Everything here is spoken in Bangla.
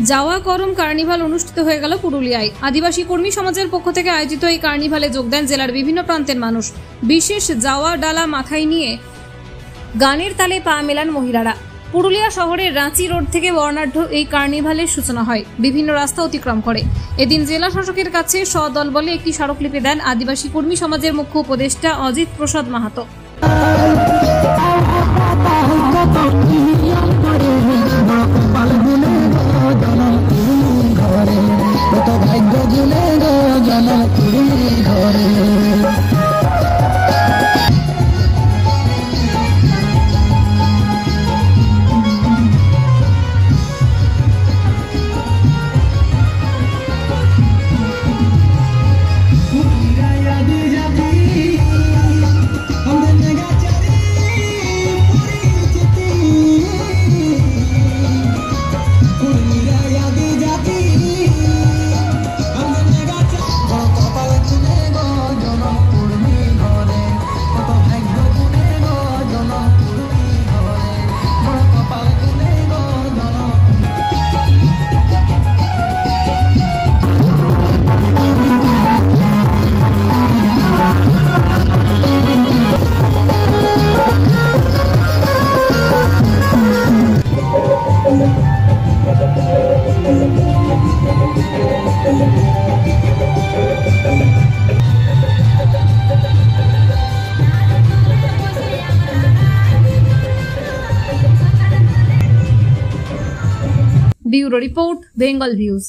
যাওয়া করম কার্নিভাল অনুষ্ঠিত হয়ে গেল পুরুলিয়ায়। আদিবাসী কর্মী সমাজের পক্ষ থেকে আয়োজিত এই কার্নিভালে যোগ দেন জেলার বিভিন্ন প্রান্তের মানুষ। বিশেষ যাওয়া ডালা মাথায় নিয়ে গানের তালে পা মেলান মহিলারা। পুরুলিয়া শহরের রাঁচি রোড থেকে বর্ণাঢ্য এই কার্নিভালের সূচনা হয়, বিভিন্ন রাস্তা অতিক্রম করে। এদিন জেলা শাসকের কাছে সদল বলে একটি স্মারকলিপি দেন আদিবাসী কর্মী সমাজের মুখ্য উপদেষ্টা Ajit Prasad Mahato. Bureau report, Bengal views.